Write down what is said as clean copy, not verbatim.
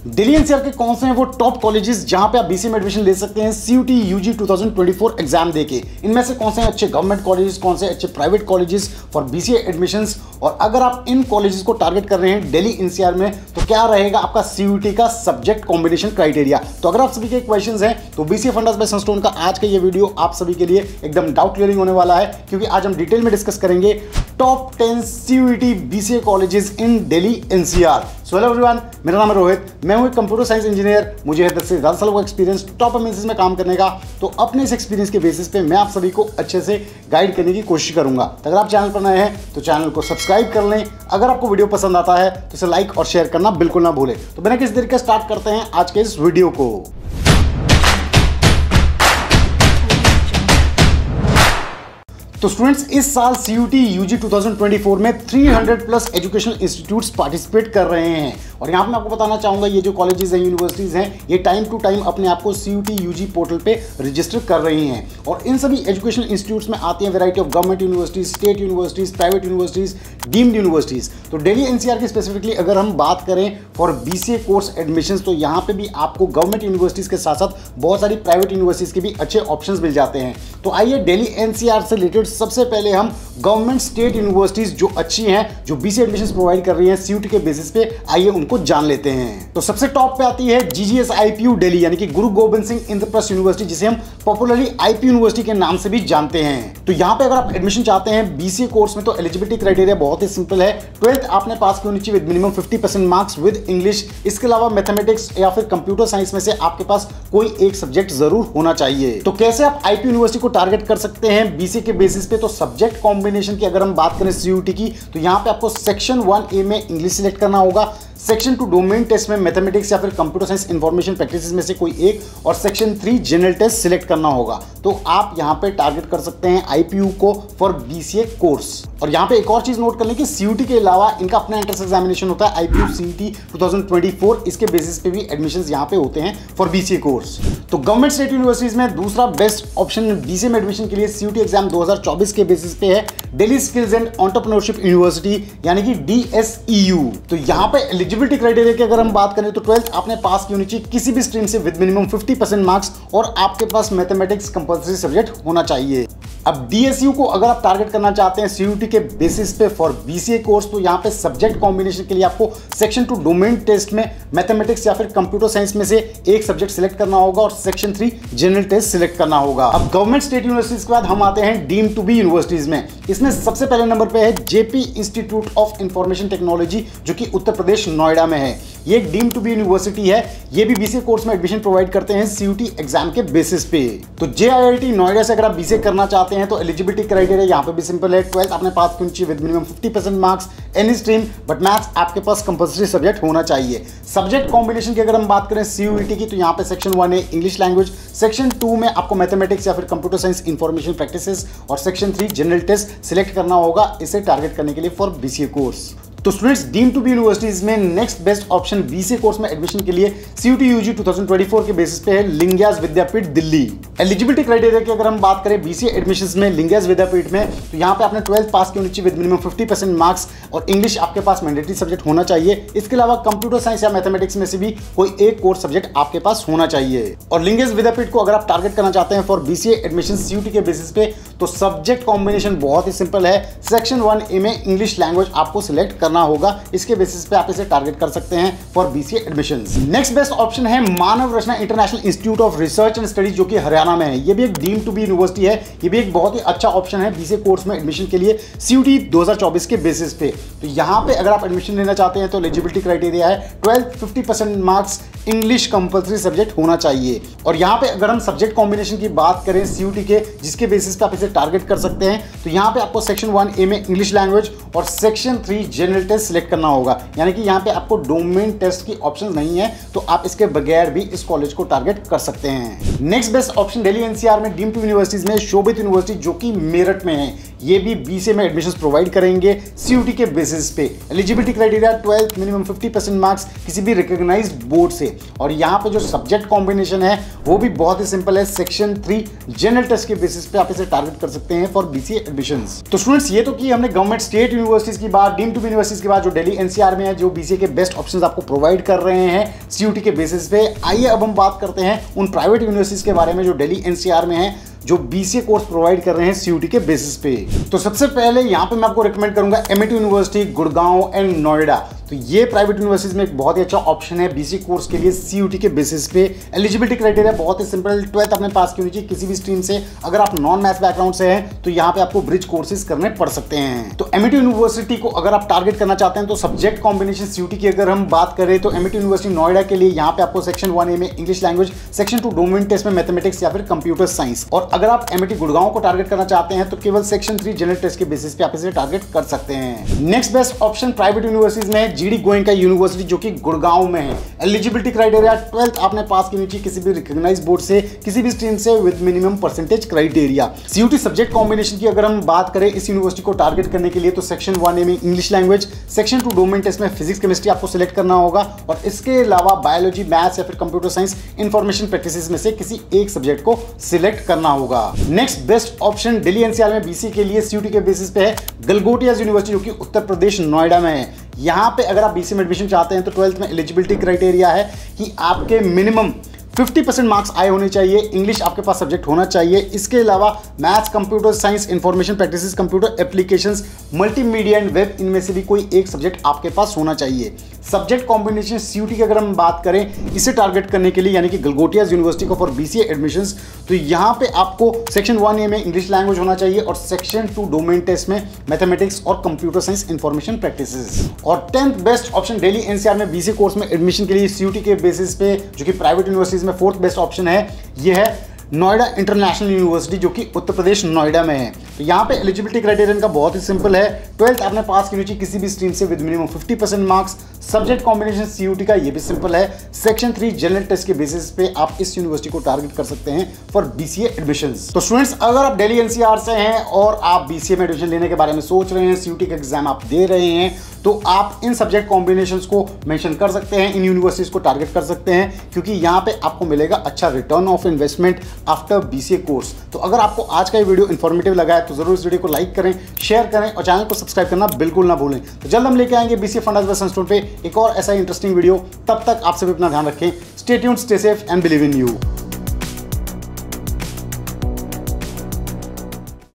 Delhi NCR के कौन से हैं वो टॉप कॉलेजेस जहां पे आप बीसीए में एडमिशन ले सकते हैं सीयूटी यूजी 2024 एग्जाम देके। इनमें से कौन से अच्छे गवर्नमेंट कॉलेजेस, कौन से अच्छे private colleges for BCA admissions, और अगर आप इन कॉलेजेस को टारगेट कर रहे हैं दिल्ली एनसीआर में तो क्या रहेगा आपका सीयूटी का सब्जेक्ट कॉम्बिनेशन क्राइटेरिया। तो अगर आप सभी के क्वेश्चंस हैं तो बीसीए फंडास बाय सनस्टोन का आज का ये वीडियो आप सभी के लिए एकदम डाउट क्लियरिंग होने वाला है, क्योंकि आज हम डिटेल में डिस्कस करेंगे top 10 CUET BCA colleges in Delhi NCR. So hello everyone, मेरा नाम है रोहित, मैं हूं एक कंप्यूटर साइंस इंजीनियर। मुझे 10 से ज़्यादा सालों का एक्सपीरियंस टॉप एमएनसीज में काम करने का। तो अपने इस एक्सपीरियंस के बेसिस पे मैं आप सभी को अच्छे से गाइड करने की कोशिश करूंगा। तो अगर आप चैनल पर नए हैं तो चैनल को सब्सक्राइब कर लें। अगर आपको वीडियो पसंद आता है तो इसे लाइक और शेयर करना बिल्कुल ना भूलें। तो बिना किसी देर के स्टार्ट करते हैं आज के इस वीडियो को। तो स्टूडेंट्स, इस साल सीयूटी यूजी 2024 में 300 प्लस एजुकेशनल इंस्टीट्यूट्स पार्टिसिपेट कर रहे हैं। और यहाँ पे मैं आपको बताना चाहूँगा ये जो कॉलेजेस हैं, यूनिवर्सिटीज़ हैं, ये टाइम टू टाइम अपने आप को सीयूटी यूजी पोर्टल पे रजिस्टर कर रही हैं। और इन सभी एजुकेशनल इंस्टीट्यूट्स में आती हैं variety of government universities, state universities, private universities, deemed universities. तो दिल्ली एनसीआर की स्पेसिफिकली अगर हम बात करें फॉर बीसीए कोर्स एडमिशंस तो यहाँ पे भी आपको गवर्नमेंट यूनिवर्सिटीज़ के साथ साथ बहुत सारी प्राइवेट यूनिवर्सिटीज़ के भी अच्छे ऑप्शंस मिल जाते हैं। तो आइए दिल्ली एनसीआर से रिलेटेड सबसे पहले हम गवर्नमेंट स्टेट यूनिवर्सिटीज जो अच्छी हैं, जो बीसीए एडमिशंस प्रोवाइड कर रही हैं सीयूटी के बेसिस पे, आइए उनको जान लेते हैं। तो सबसे टॉप पे आती है जीजीएस आईपीयू दिल्ली, यानी कि गुरु गोबिंद सिंह इंद्रप्रस्थ यूनिवर्सिटी, जिसे हम पॉपुलरली आईपीयू यूनिवर्सिटी के नाम से भी जानते हैं। तो यहाँ पे अगर आप एडमिशन चाहते हैं बीसीए कोर्स में तो एलिजिबिलिटी क्राइटेरिया बहुत ही सिंपल है। 12th आपने पास की होनी चाहिए with minimum 50% marks with English. इसके अलावा मैथमेटिक्स या फिर कंप्यूटर साइंस में से आपके पास कोई एक सब्जेक्ट जरूर होना चाहिए। तो कैसे आप आईपीयू यूनिवर्सिटी को टारगेट कर सकते हैं बीसीए के बेसिस पे? तो सब्जेक्ट कॉम्बिनेशन की अगर हम बात करें सीयूटी की तो यहाँ पे आपको सेक्शन 1A में इंग्लिश सिलेक्ट करना होगा, सेक्शन 2 डोमेन टेस्ट में मैथमेटिक्स या फिर कंप्यूटर साइंस इंफॉर्मेशन प्रैक्टिसेस में से कोई एक, और सेक्शन 3 जनरल टेस्ट सिलेक्ट करना होगा। तो आप यहाँ पे टारगेट कर सकते हैं आईपीयू को फॉर बीसीए कोर्स। और यहाँ पे एक और चीज नोट कर लें कि सीयूटी के अलावा इनका अपना एंट्रेंस एग्जामिनेशन होता है आईपीयू सीईटी 2024। इसके बेसिस पे भी एडमिशंस यहाँ पे होते हैं फॉर बीसीए कोर्स। तो गवर्नमेंट स्टेट यूनिवर्सिटीज में दूसरा बेस्ट ऑप्शन बीसीए में एडमिशन के लिए सीयूटी एग्जाम 2024 के बेसिस पे है Delhi skills and entrepreneurship university, यानी कि DSEU। तो यहाँ पे एलिजिबिलिटी क्राइटेरिया की अगर हम बात करें तो 12th आपने पास की होनी चाहिए किसी भी स्ट्रीम से विद मिनिमम 50% मार्क्स, और आपके पास मैथमेटिक्स कंपल्सरी सब्जेक्ट होना चाहिए। अब DSU को अगर आप टारगेट करना चाहते हैं सीयूटी के बेसिस पे फॉर बीसीए कोर्स तो यहाँ पे सब्जेक्ट कॉम्बिनेशन के लिए आपको सेक्शन 2 डोमेन टेस्ट में मैथमेटिक्स या फिर कंप्यूटर साइंस में से एक सब्जेक्ट सिलेक्ट करना होगा, और सेक्शन 3 जनरल टेस्ट सिलेक्ट करना होगा। अब गवर्नमेंट स्टेट यूनिवर्सिटीज के बाद हम आते हैं डीम्ड टू बी यूनिवर्सिटीज में। इसमें सबसे पहले नंबर पे है JP institute of information technology, जो कि उत्तर प्रदेश नोएडा में है। ये एक डीम्ड टू बी यूनिवर्सिटी है। ये भी बीसीए कोर्स में एडमिशन प्रोवाइड करते हैं सीयूटी एग्जाम के बेसिस पे। तो जेआईआईटी नोएडा से अगर आप बीसीए करना चाहते हैं तो एलिजिबिलिटी क्राइटेरिया यहाँ पे भी सिंपल है। 12th आपने पास की होनी चाहिए with minimum 50% marks, any stream, but maths आपके पास कंपल्सरी सब्जेक्ट होना चाहिए। सब्जेक्ट कॉम्बिनेशन की अगर हम बात करें सीयूईटी की तो यहाँ पे section 1A English language, section 2 में आपको मैथमेटिक्स या फिर कंप्यूटर साइंस इंफॉर्मेशन प्रैक्टिसेस, और सेक्शन 3 जनरल टेस्ट सिलेक्ट करना होगा इसे टारगेट करने के लिए फॉर बीसीए कोर्स। तो students, deemed to be universities में next best option BCA course में एडमिशन के लिए सीयूटी यूजी 2024 के बेसिस पे है लिंगियास विद्यापीठ दिल्ली। एलिजिबिलिटी क्राइटेरिया की अगर हम बात करें बीसीए एडमिशंस में लिंगियास विद्यापीठ में तो यहाँ पे आपने 12th पास की होनी चाहिए विद मिनिमम 50% मार्क्स, और इंग्लिश आपके पास मैंडेटरी सब्जेक्ट होना चाहिए। इसके अलावा कंप्यूटर साइंस या मैथमेटिक्स में से भी कोई एक कोर्स सब्जेक्ट आपके पास होना चाहिए। और लिंगियास विद्यापीठ को अगर आप टारगेट करना चाहते हैं फॉर बीसीए एडमिशन सीयूटी के बेसिस पे तो सब्जेक्ट कॉम्बिनेशन बहुत ही सिंपल है। सेक्शन 1A में इंग्लिश लैंग्वेज आपको सिलेक्ट करना होगा, इसके बेसिस पे आप इसे टारगेट कर सकते हैं for BCA admissions. Next best option है Manav Rachna international institute of research and studies, जो कि हरियाणा में है। ये भी एक डीम्ड टू बी यूनिवर्सिटी है। ये भी एक बहुत ही अच्छा ऑप्शन है बीसीए कोर्स में एडमिशन के लिए सीयूटी 2024 के बेसिस पे। तो यहाँ पे अगर आप एडमिशन लेना चाहते हैं तो एलिजिबिलिटी क्राइटेरिया है 12th 50% marks, English compulsory subject होना चाहिए। और यहाँ पे अगर हम सब्जेक्ट कॉम्बिनेशन की बात करें सीयूटी के, जिसके बेसिस पे आप इसे टारगेट कर सकते हैं, तो यहाँ पे आपको सेक्शन 1A में इंग्लिश लैंग्वेज और सेक्शन 3 जनरल टेस्ट सिलेक्ट करना होगा, यानी कि यहाँ पे आपको डोमेन टेस्ट की ऑप्शन नहीं है, तो आप इसके बगैर भी इस कॉलेज को टारगेट कर सकते हैं। Next best option Delhi NCR में डीम्ड टू यूनिवर्सिटीज में शोभित यूनिवर्सिटी, जो कि मेरठ में है। ये भी बीसीए में एडमिशंस प्रोवाइड करेंगे सीयूटी के बेसिस पे। Eligibility criteria 12th minimum 50% marks किसी भी रिकॉग्नाइज्ड बोर्ड से। और यहाँ पे जो सब्जेक्ट कॉम्बिनेशन है वो भी बहुत ही सिंपल है, सेक्शन 3 जनरल टेस्ट के बेसिस पे आप इसे टारगेट कर सकते हैं फॉर बीसीए एडमिशंस। तो स्टूडेंट्स ये तो की हमने गवर्नमेंट स्टेट यूनिवर्सिटीज की बात, डीम्ड टू बी यूनिवर्सिटीज की बात जो दिल्ली एनसीआर में है, जो बीसीए के बेस्ट ऑप्शंस आपको प्रोवाइड कर रहे हैं सीयूटी के बेसिस पे। आइए अब हम बात करते हैं उन प्राइवेट यूनिवर्सिटीज के बारे में जो दिल्ली एनसीआर में है, जो बीसीए कोर्स प्रोवाइड कर रहे हैं सीयूटी के बेसिस पे। तो सबसे पहले यहां पे मैं आपको रिकमेंड करूंगा MIT university, Gurgaon and Noida. तो ये प्राइवेट यूनिवर्सिटीज में एक बहुत ही अच्छा ऑप्शन है बीसीए कोर्स के लिए सीयूटी के बेसिस पे। एलिजिबिलिटी क्राइटेरिया बहुत ही सिंपल, 12th आपने पास की होनी चाहिए किसी भी स्ट्रीम से। अगर आप नॉन मैथ्स बैकग्राउंड से हैं तो यहाँ पे आपको ब्रिज कोर्सेज करने पड़ सकते हैं। तो एमआईटी यूनिवर्सिटी को अगर आप टारगेट करना चाहते हैं तो सब्जेक्ट कॉम्बिनेशन सीयूटी की अगर हम बात करें तो एमआईटी यूनिवर्सिटी नोएडा के लिए यहाँ पे आपको सेक्शन 1A में English language, section 2 domain test में मैथमेटिक्स या फिर कंप्यूटर साइंस। और अगर आप एमआईटी गुड़गांव को टारगेट करना चाहते हैं तो केवल सेक्शन 3 जनरल टेस्ट के बेसिस पे आप इसे टारगेट कर सकते हैं। Next best option private universities में जीडी गोयनका यूनिवर्सिटी जो कि गुड़गांव में है। एलिजिबिलिटी क्राइटेरिया 12th आपने पास की नीचे किसी भी रिकॉग्नाइज्ड बोर्ड से, किसी भी स्ट्रीम से with minimum percentage criteria. CUET subject combination की अगर हम बात करें इस यूनिवर्सिटी को टारगेट करने के लिए तो सेक्शन 1A में English language, section 2 domain test में फिजिक्स केमिस्ट्री आपको सिलेक्ट करना होगा और इसके अलावा बायोलॉजी, मैथ्स या फिर कंप्यूटर साइंस, इंफॉर्मेशन प्रैक्टिसेस में से किसी एक सब्जेक्ट को सिलेक्ट करना होगा। Next best option Delhi NCR में बीसी के लिए सीयूटी के बेसिस पे है गलगोटिया यूनिवर्सिटी जो कि उत्तर प्रदेश नोएडा में है। यहाँ पे अगर आप बीसी में एडमिशन चाहते हैं तो 12th में एलिजिबिलिटी क्राइटेरिया है कि आपके मिनिमम 50% मार्क्स आए होने चाहिए, इंग्लिश आपके पास सब्जेक्ट होना चाहिए। इसके अलावा maths, computer science, information practices, computer applications, multimedia and web, इनमें से भी कोई एक सब्जेक्ट आपके पास होना चाहिए। सब्जेक्ट कॉम्बिनेशन सीयूटी की अगर हम बात करें इसे टारगेट करने के लिए यानी कि गलगोटिया यूनिवर्सिटी को फॉर बीसीए एडमिशंस, तो यहाँ पे आपको सेक्शन 1A में इंग्लिश लैंग्वेज होना चाहिए और सेक्शन 2 डोमेन टेस्ट में मैथमेटिक्स और कंप्यूटर साइंस, इंफॉर्मेशन प्रैक्टिसेस। और 10th best option Delhi NCR में बीसी कोर्स में एडमिशन के लिए सीयूटी के बेसिस पे जो कि प्राइवेट यूनिवर्सिटीज में 4th बेस्ट ऑप्शन है, यह है नोएडा इंटरनेशनल यूनिवर्सिटी जो कि उत्तर प्रदेश नोएडा में है। तो यहाँ पे एलिजिबिलिटी क्राइटेरिया का बहुत ही सिंपल है, 12th आपने पास की नीचे किसी भी स्ट्रीम से with minimum 50% marks. Subject combination CUET का ये भी सिंपल है, सेक्शन 3 जनरल टेस्ट के बेसिस पे आप इस यूनिवर्सिटी को टारगेट कर सकते हैं फॉर बीसीए एडमिशंस। तो स्टूडेंट्स अगर आप दिल्ली एनसीआर से हैं और आप बीसीए में एडमिशन लेने के बारे में सोच रहे हैं, सीयूटी का एग्जाम आप दे रहे हैं, तो आप इन सब्जेक्ट कॉम्बिनेशंस को मेंशन कर सकते हैं, इन यूनिवर्सिटीज को टारगेट कर सकते हैं क्योंकि यहाँ पे आपको मिलेगा अच्छा return of investment after BCA course. तो अगर आपको आज का ये वीडियो इन्फॉर्मेटिव लगा है तो जरूर इस वीडियो को लाइक करें, शेयर करें और चैनल को सब्सक्राइब करना बिल्कुल ना भूलें। तो जल्द हम लेके आएंगे बीसीए फंडामेंटल्स पे एक और ऐसा इंटरेस्टिंग वीडियो। तब तक आप सभी अपना ध्यान रखें। Stay tuned, stay safe and believe in you.